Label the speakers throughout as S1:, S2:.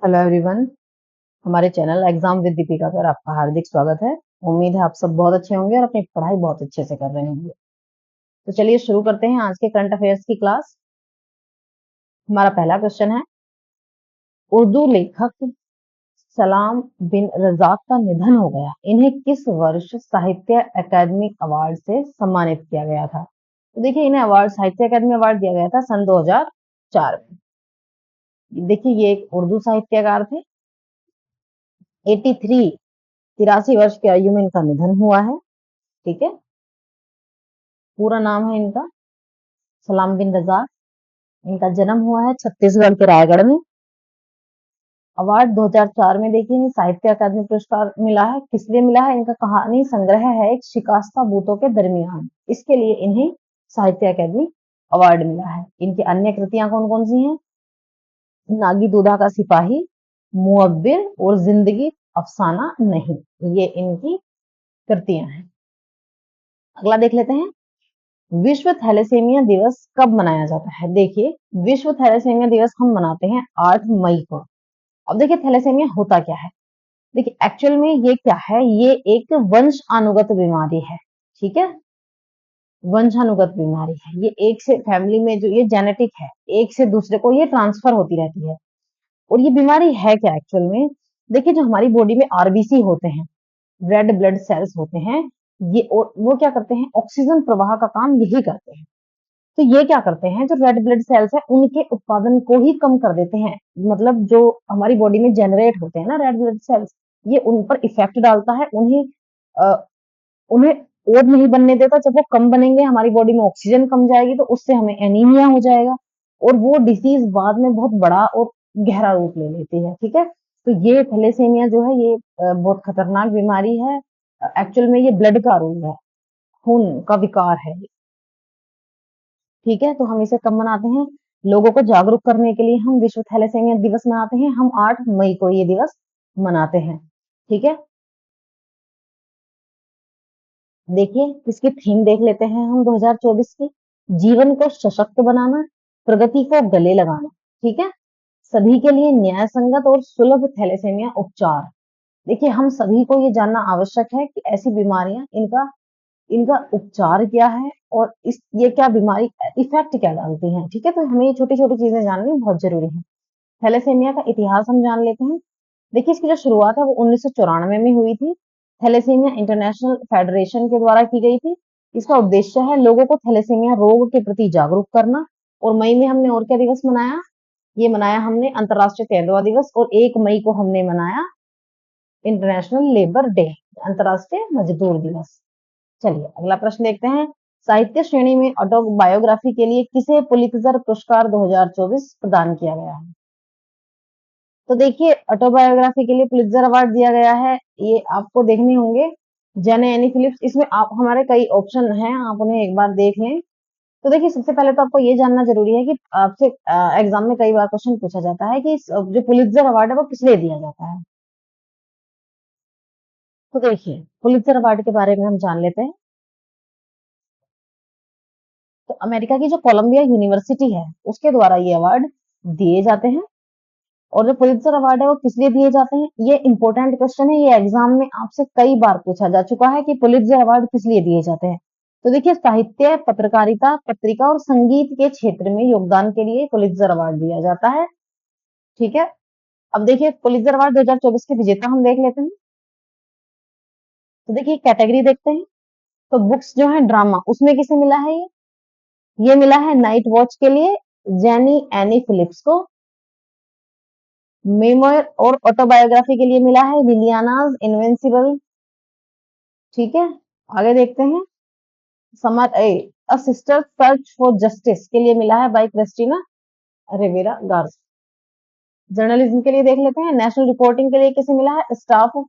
S1: Hello everyone. हमारे channel exam with Deepika पर आपका हार्दिक स्वागत है। उम्मीद है आप सब बहुत अच्छे होंगे और अपनी पढ़ाई बहुत अच्छे से कर रहे होंगे। तो चलिए शुरू करते हैं आज के करंट अफेयर्स की क्लास। हमारा पहला क्वेश्चन है, उर्दू लेखक सलाम बिन रजाक का निधन हो गया, इन्हें किस वर्ष साहित्य अकादमी अवार्ड से सम्मानित किया गया था? तो देखिए, इन्हें अवार्ड साहित्य अकादमी अवार्ड दिया गया था सन 2004 में। देखिए, ये एक उर्दू साहित्यकार थे। 83 वर्ष की आयु में इनका निधन हुआ है। ठीक है, पूरा नाम है इनका सलाम बिन रजाक। इनका जन्म हुआ है छत्तीसगढ़ के रायगढ़ में। अवार्ड 2004 में देखिए इन्हें साहित्य अकादमी पुरस्कार मिला है। किस लिए मिला है? इनका कहानी संग्रह है एक शिकास्ता बूतों के दरमियान, इसके लिए इन्हें साहित्य अकादमी अवार्ड मिला है। इनकी अन्य कृतियां कौन कौन सी हैं? नागी दूधा का सिपाही, मुअब्बिर और जिंदगी अफसाना नहीं, ये इनकी कृतियां हैं। अगला देख लेते हैं, विश्व थैलेसीमिया दिवस कब मनाया जाता है? देखिए, विश्व थैलेसीमिया दिवस हम मनाते हैं 8 मई को। अब देखिए, थैलेसीमिया होता क्या है? देखिए, एक्चुअल में ये क्या है? ये एक वंशानुगत बीमारी है। ठीक है, वंशानुगत बीमारी है। ये एक से फैमिली में जो ये जेनेटिक है, एक से दूसरे को ये ट्रांसफर होती रहती है। और ये बीमारी है क्या एक्चुअल में? देखिए, जो हमारी बॉडी में आरबीसी होते हैं, रेड ब्लड सेल्स होते हैं, ये और वो क्या करते हैं? ऑक्सीजन प्रवाह का काम यही करते हैं। तो ये क्या करते हैं, जो रेड ब्लड सेल्स है उनके उत्पादन को ही कम कर देते हैं। मतलब जो हमारी बॉडी में जनरेट होते हैं ना रेड ब्लड सेल्स, ये उन पर इफेक्ट डालता है। उन्हें और नहीं बनने देता। जब वो कम बनेंगे, हमारी बॉडी में ऑक्सीजन कम जाएगी, तो उससे हमें एनीमिया हो जाएगा और वो डिसीज बाद में बहुत बड़ा और गहरा रूप ले लेती है। ठीक है, तो ये थैलेसीमिया जो है ये बहुत खतरनाक बीमारी है। एक्चुअल में ये ब्लड का रोग है, खून का विकार है। ठीक है, तो हम इसे कब मनाते हैं? लोगों को जागरूक करने के लिए हम विश्व थैलेसीमिया दिवस मनाते हैं। हम 8 मई को ये दिवस मनाते हैं। ठीक है, देखिए इसकी थीम देख लेते हैं हम 2024 की। जीवन को सशक्त बनाना, प्रगति को गले लगाना। ठीक है, सभी के लिए न्याय संगत और सुलभ थैलेसीमिया उपचार। देखिए, हम सभी को ये जानना आवश्यक है कि ऐसी बीमारियां, इनका इनका उपचार क्या है और ये क्या बीमारी इफेक्ट क्या डालती हैं। ठीक है, तो हमें ये छोटी छोटी चीजें जाननी बहुत जरूरी है। थैलेसीमिया का इतिहास हम जान लेते हैं। देखिए, इसकी जो शुरुआत है वो 1994 में हुई थी। थैलेसीमिया इंटरनेशनल फेडरेशन के द्वारा की गई थी। इसका उद्देश्य है लोगों को थैलेसीमिया रोग के प्रति जागरूक करना। और मई में हमने और क्या दिवस मनाया? ये मनाया हमने अंतर्राष्ट्रीय तेंदुआ दिवस, और 1 मई को हमने मनाया इंटरनेशनल लेबर डे, अंतर्राष्ट्रीय मजदूर दिवस। चलिए अगला प्रश्न देखते हैं। साहित्य श्रेणी में ऑटोबायोग्राफी के लिए किसे पुलित्जर पुरस्कार 2024 प्रदान किया गया है? तो देखिए, ऑटोबायोग्राफी के लिए पुलित्जर अवार्ड दिया गया है, ये आपको देखने होंगे। जेने एनी फिलिप्स, इसमें आप हमारे कई ऑप्शन हैं, आप उन्हें एक बार देख लें। तो देखिए, सबसे पहले तो आपको ये जानना जरूरी है कि आपसे एग्जाम में कई बार क्वेश्चन पूछा जाता है कि जो पुलित्जर अवार्ड है वो किस लिए दिया जाता है। तो देखिए, पुलित्जर अवार्ड के बारे में हम जान लेते हैं। तो अमेरिका की जो कोलंबिया यूनिवर्सिटी है उसके द्वारा ये अवार्ड दिए जाते हैं। और जो पुलित्जर अवार्ड है वो किस लिए दिए जाते हैं, ये इंपॉर्टेंट क्वेश्चन है। ये एग्जाम में आपसे कई बार पूछा जा चुका है कि पुलित्जर अवार्ड किस लिए दिए जाते हैं। तो देखिए, साहित्य, पत्रकारिता, पत्रिका और संगीत के क्षेत्र में योगदान के लिए पुलित्जर अवार्ड दिया जाता है। ठीक है, अब देखिए पुलित्जर अवार्ड 2024 के विजेता हम देख लेते हैं। तो देखिए कैटेगरी देखते हैं। तो बुक्स जो है ड्रामा, उसमें किसे मिला है? ये मिला है नाइट वॉच के लिए जेनी एनी फिलिप्स को। मेमोयर और ऑटोबायोग्राफी के लिए मिला है लिलियानाज इनविंसिबल। ठीक है, आगे देखते हैं। Summer a sister search for justice के लिए मिला है बाय क्रिस्टीना रिवेरा गार्स। जर्नलिज्म के लिए देख लेते हैं। नेशनल रिपोर्टिंग के लिए किसे मिला है? Staff of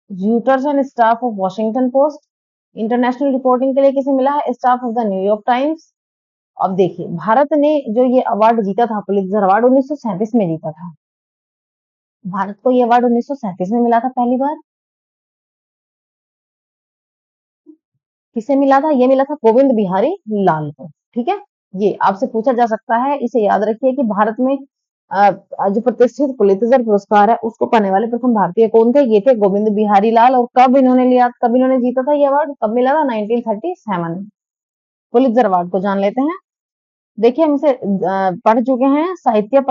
S1: Reuters and staff of Washington Post. International reporting के लिए किसे मिला है? Staff of the New York Times. अब देखिए, भारत ने जो ये अवार्ड जीता था, पुलित्जर अवार्ड 1937 में जीता था। भारत को ये अवार्ड 1937 में मिला था पहली बार। किसे मिला था? ये मिला था गोविंद बिहारी लाल को। ठीक है, ये आपसे पूछा जा सकता है, इसे याद रखिए कि भारत में जो प्रतिष्ठित पुलित्जर पुरस्कार है उसको पाने वाले प्रथम भारतीय कौन थे? ये थे गोविंद बिहारी लाल। और कब इन्होंने जीता था ये अवार्ड? कब मिला था? 1937 पुलित्जर अवार्ड को जान लेते हैं। देखिए हम इसे पढ़ चुके हैं। साहित्य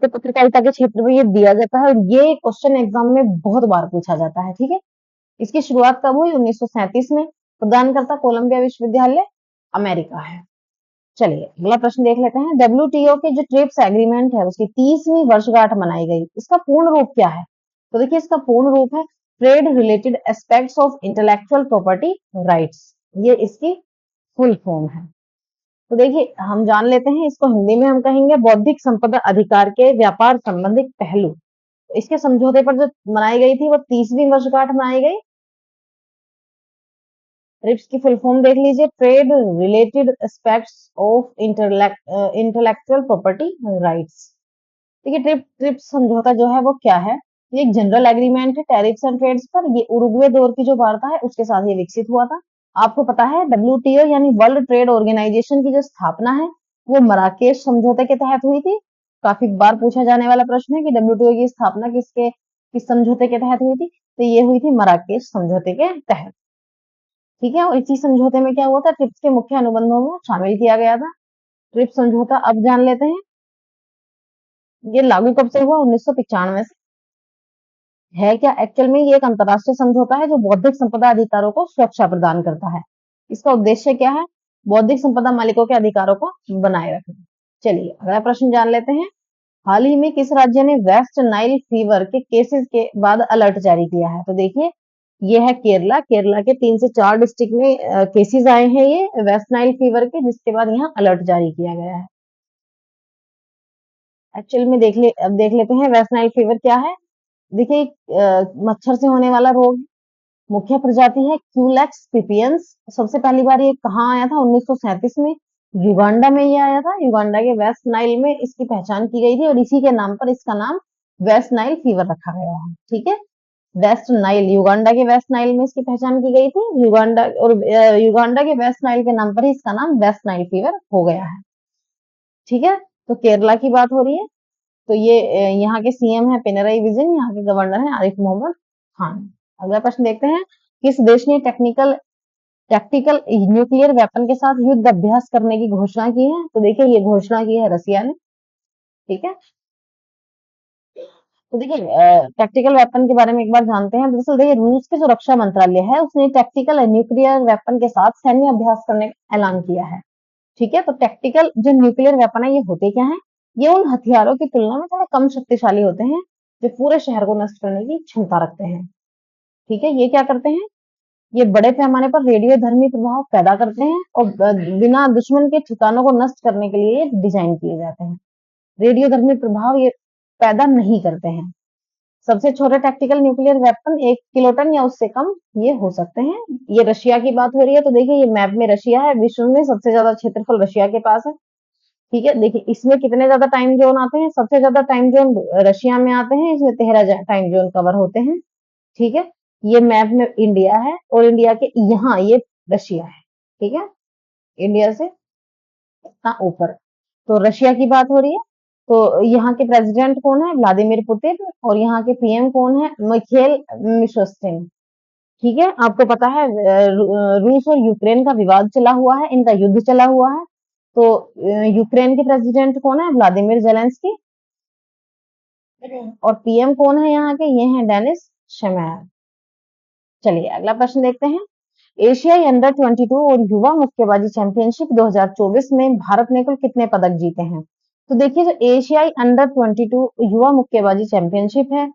S1: पत्रकारिता के क्षेत्र में ये दिया जाता है और ये क्वेश्चन एग्जाम में बहुत बार पूछा जाता है। ठीक है, इसकी शुरुआत कब हुई? 1937 में। प्रदानकर्ता कोलंबिया विश्वविद्यालय अमेरिका है। चलिए अगला प्रश्न देख लेते हैं। डब्ल्यूटीओ के जो ट्रिप्स एग्रीमेंट है उसकी 30वीं वर्षगांठ मनाई गई। इसका पूर्ण रूप क्या है? तो देखिए इसका पूर्ण रूप है trade related aspects of intellectual property rights. ये इसकी फुल फॉर्म है। तो देखिए हम जान लेते हैं इसको। हिंदी में हम कहेंगे बौद्धिक संपदा अधिकार के व्यापार संबंधित पहलू। तो इसके समझौते पर जो मनाई गई थी वो 30वीं वर्षगांठ मनाई गई। ट्रिप्स की फुल फॉर्म देख लीजिए, trade related aspects of intellectual property rights. देखिए ट्रिप्स समझौता जो है वो क्या है? ये एक जनरल एग्रीमेंट है टैरिफ्स एंड ट्रेड्स पर। ये उरुग्वे दौर की जो वार्ता है उसके साथ ये विकसित हुआ था। आपको पता है डब्ल्यूटीओ यानी वर्ल्ड ट्रेड ऑर्गेनाइजेशन की जो स्थापना है वो मराकेश समझौते के तहत हुई थी। काफी बार पूछा जाने वाला प्रश्न है कि डब्ल्यूटीओ की स्थापना किस समझौते के तहत हुई थी? तो ये हुई थी मराकेश समझौते के तहत। ठीक है, और इसी समझौते में क्या हुआ था? ट्रिप्स के मुख्य अनुबंधों में शामिल किया गया था। ट्रिप्स समझौता अब जान लेते हैं। ये लागू कब से हुआ? 1995 से। है क्या? एक्चुअल में ये एक अंतरराष्ट्रीय समझौता है जो बौद्धिक संपदा अधिकारों को सुरक्षा प्रदान करता है। इसका उद्देश्य क्या है? बौद्धिक संपदा मालिकों के अधिकारों को बनाए रखना। चलिए अगला प्रश्न जान लेते हैं। हाल ही में किस राज्य ने वेस्ट नाइल फीवर के केसेस के बाद अलर्ट जारी किया है? तो देखिए ये है केरला। केरला के 3 से 4 डिस्ट्रिक्ट में केसेस आए हैं ये वेस्ट नाइल फीवर के, जिसके बाद यहाँ अलर्ट जारी किया गया है। एक्चुअल में अब देख लेते हैं वेस्ट नाइल फीवर क्या है। देखिए मच्छर से होने वाला रोग। मुख्य प्रजाति है क्यूलेक्स पिपियंस। सबसे पहली बार ये कहाँ आया था? 1937 में युगांडा में ये आया था। युगांडा के वेस्ट नाइल में इसकी पहचान की गई थी और इसी के नाम पर इसका नाम वेस्ट नाइल फीवर रखा गया है। ठीक है, वेस्ट नाइल, युगांडा के वेस्ट नाइल में इसकी पहचान की गई थी। युगांडा के वेस्ट नाइल के नाम पर ही इसका नाम वेस्ट नाइल फीवर हो गया है। ठीक है, तो केरला की बात हो रही है। तो ये यहाँ के सीएम है पिनरई विजयन, यहाँ के गवर्नर है आरिफ मोहम्मद खान। अगला प्रश्न देखते हैं। किस देश ने टैक्टिकल न्यूक्लियर वेपन के साथ युद्ध अभ्यास करने की घोषणा की है? तो देखिए ये घोषणा की है रसिया ने। ठीक है, तो देखिए टैक्टिकल वेपन के बारे में एक बार जानते हैं। दरअसल देखिए रूस के जो रक्षा मंत्रालय है उसने टैक्टिकल न्यूक्लियर वेपन के साथ सैन्य अभ्यास करने का ऐलान किया है। ठीक है, तो टैक्टिकल जो न्यूक्लियर वेपन है ये होते क्या है? ये उन हथियारों की तुलना में थोड़ा कम शक्तिशाली होते हैं जो पूरे शहर को नष्ट करने की क्षमता रखते हैं। ठीक है, ये क्या करते हैं? ये बड़े पैमाने पर रेडियोधर्मी प्रभाव पैदा करते हैं और बिना दुश्मन के ठिकानों को नष्ट करने के लिए डिजाइन किए जाते हैं। रेडियोधर्मी प्रभाव ये पैदा नहीं करते हैं। सबसे छोटे टैक्टिकल न्यूक्लियर वेपन 1 किलोटन या उससे कम ये हो सकते हैं। ये रशिया की बात हो रही है। तो देखिए ये मैप में रशिया है। विश्व में सबसे ज्यादा क्षेत्रफल रशिया के पास है। ठीक है, देखिए इसमें कितने ज्यादा टाइम जोन आते हैं? सबसे ज्यादा टाइम जोन रशिया में आते हैं। इसमें 13 टाइम जोन कवर होते हैं। ठीक है, ये मैप में इंडिया है और इंडिया के यहाँ ये रशिया है। ठीक है, इंडिया से इतना ऊपर। तो रशिया की बात हो रही है। तो यहाँ के प्रेसिडेंट कौन है? Vladimir Putin. और यहाँ के पीएम कौन है? मिखेल मिशोस्टिन। ठीक है, आपको पता है रूस और यूक्रेन का विवाद चला हुआ है, इनका युद्ध चला हुआ है। तो यूक्रेन के प्रेसिडेंट कौन है? Vladimir Zelensky. और पीएम कौन है यहाँ के? ये हैं डेनिस शमैर। चलिए अगला प्रश्न देखते हैं। एशियाई अंडर 22 और युवा मुक्केबाजी चैंपियनशिप 2024 में भारत ने कुल कितने पदक जीते हैं? तो देखिए जो एशियाई अंडर 22 युवा मुक्केबाजी चैंपियनशिप है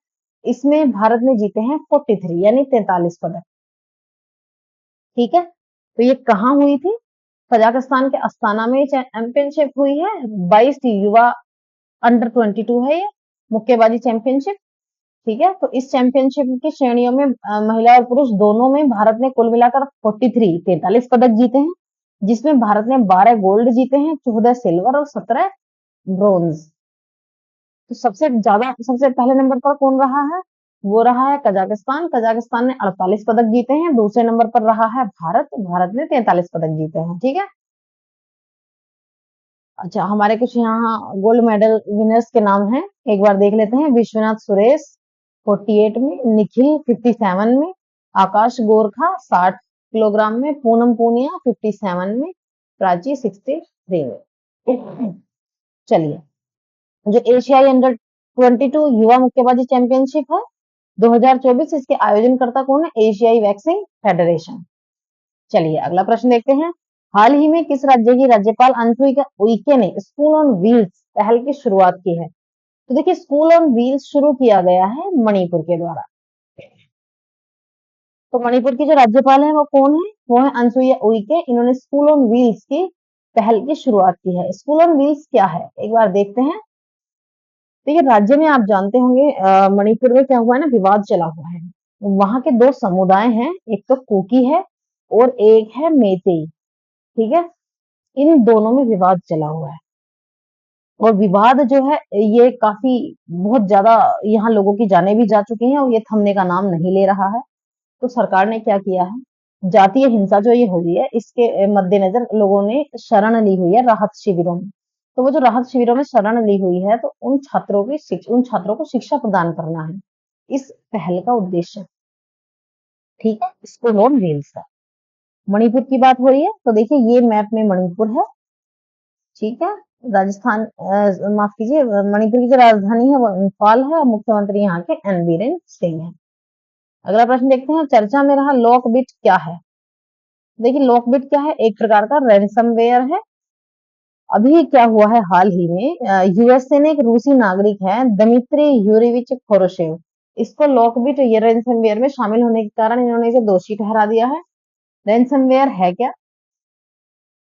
S1: इसमें भारत ने जीते हैं 43 यानी 43 पदक। ठीक है, तो ये कहाँ हुई थी? कजाकिस्तान के अस्ताना में चैंपियनशिप हुई है। 22 युवा अंडर 22 है ये मुक्केबाजी चैंपियनशिप। ठीक है, तो इस चैंपियनशिप की श्रेणियों में महिला और पुरुष दोनों में भारत ने कुल मिलाकर 43 पदक जीते हैं, जिसमें भारत ने 12 गोल्ड जीते हैं, 14 सिल्वर और 17 ब्रोंज। तो सबसे पहले नंबर पर कौन रहा है? वो रहा है कजाकिस्तान। कजाकिस्तान ने 48 पदक जीते हैं। दूसरे नंबर पर रहा है भारत। भारत ने 43 पदक जीते हैं। ठीक है, अच्छा, हमारे कुछ यहाँ गोल्ड मेडल विनर्स के नाम हैं, एक बार देख लेते हैं। विश्वनाथ सुरेश 48 में, निखिल 57 में, आकाश गोरखा 60 किलोग्राम में, पूनम पूनिया 57 में, प्राची 63 में। चलिए, जो एशियाई अंडर 22 युवा मुक्केबाजी चैंपियनशिप है 2024, इसके आयोजनकर्ता कौन है? एशियाई बॉक्सिंग फेडरेशन। चलिए अगला प्रश्न देखते हैं। हाल ही में किस राज्य की राज्यपाल अनुसुईया उइके ने स्कूल ऑन व्हील्स पहल की शुरुआत की है? तो देखिए, स्कूल ऑन व्हील्स शुरू किया गया है मणिपुर के द्वारा। तो मणिपुर की जो राज्यपाल है वो कौन है? वो है अनुसुईया उइके। इन्होंने स्कूल ऑन व्हील्स की पहल की शुरुआत की है। स्कूल ऑन व्हील्स क्या है, एक बार देखते हैं। देखिए, राज्य में आप जानते होंगे मणिपुर में क्या हुआ है ना, विवाद चला हुआ है। वहां के दो समुदाय हैं, एक तो कुकी है और एक है मेतेई। ठीक है, इन दोनों में विवाद चला हुआ है और विवाद जो है ये काफी बहुत ज्यादा यहाँ लोगों की जानें भी जा चुकी हैं और ये थमने का नाम नहीं ले रहा है। तो सरकार ने क्या किया है, जातीय हिंसा जो ये हो रही है इसके मद्देनजर लोगों ने शरण ली हुई है राहत शिविरों में। तो वो जो राहत शिविरों में शरण ली हुई है, तो उन छात्रों को शिक्षा प्रदान करना है इस पहल का उद्देश्य। ठीक है, स्कूल ऑन व्हील्स का। मणिपुर की बात हो रही है, तो देखिए ये मैप में मणिपुर है। ठीक है, राजस्थान माफ कीजिए, मणिपुर की जो राजधानी है वो इम्फाल है और मुख्यमंत्री यहाँ के एन बीरेन सिंह है। अगला प्रश्न देखते हैं। चर्चा में रहा लॉकबिट क्या है? देखिए, लॉकबिट क्या है? एक प्रकार का रैनसमवेयर है। अभी क्या हुआ है हाल ही में, यूएसए ने एक रूसी नागरिक है दमित्री यूरिविच खोरोशेव, इसको लॉकबिट ये रैनसमवेयर में शामिल होने के कारण इन्होंने इसे दोषी ठहरा दिया है। रैनसमवेयर है क्या?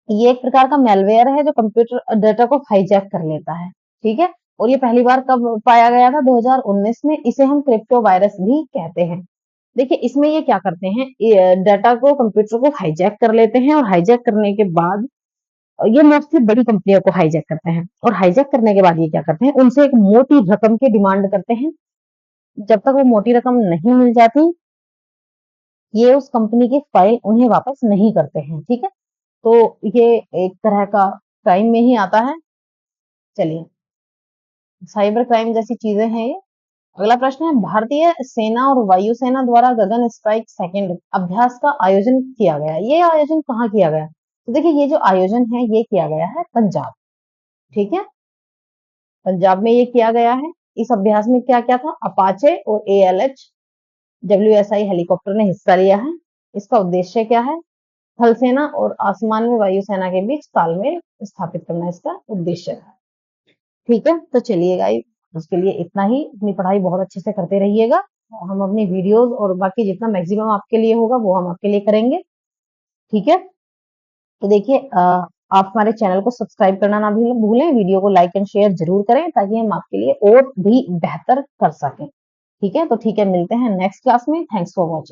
S1: ये एक प्रकार का मेलवेयर है जो कंप्यूटर डेटा को हाईजैक कर लेता है। ठीक है, और ये पहली बार कब पाया गया था? 2019 में। इसे हम क्रिप्टो वायरस भी कहते हैं। देखिए, इसमें ये क्या करते हैं, डाटा को कंप्यूटर को हाईजैक कर लेते हैं और हाईजैक करने के बाद ये मोस्टली बड़ी कंपनियों को हाईजैक करते हैं और हाईजैक करने के बाद ये क्या करते हैं, उनसे एक मोटी रकम की डिमांड करते हैं। जब तक वो मोटी रकम नहीं मिल जाती, ये उस कंपनी की फाइल उन्हें वापस नहीं करते हैं। ठीक है, तो ये एक तरह का क्राइम में ही आता है। चलिए, साइबर क्राइम जैसी चीजें हैं ये। अगला प्रश्न है। भारतीय सेना और वायुसेना द्वारा गगन स्ट्राइक सेकंड अभ्यास का आयोजन किया गया। ये आयोजन कहाँ किया गया? तो देखिए, ये जो आयोजन है ये किया गया है पंजाब। ठीक है, पंजाब में ये किया गया है। इस अभ्यास में क्या क्या था? अपाचे और एएलएच डब्ल्यूएसआई हेलीकॉप्टर ने हिस्सा लिया है। इसका उद्देश्य क्या है? थल सेना और आसमान में वायुसेना के बीच तालमेल स्थापित करना इसका उद्देश्य है। ठीक है, तो चलिए गाइस, उसके लिए इतना ही। अपनी पढ़ाई बहुत अच्छे से करते रहिएगा। हम अपनी वीडियोस और बाकी जितना मैक्सिमम आपके लिए होगा वो हम आपके लिए करेंगे। ठीक है, तो देखिए आप हमारे चैनल को सब्सक्राइब करना ना भी भूलें, वीडियो को लाइक एंड शेयर जरूर करें ताकि हम आपके लिए और भी बेहतर कर सकें। ठीक है, तो ठीक है, मिलते हैं नेक्स्ट क्लास में। Thanks for watching.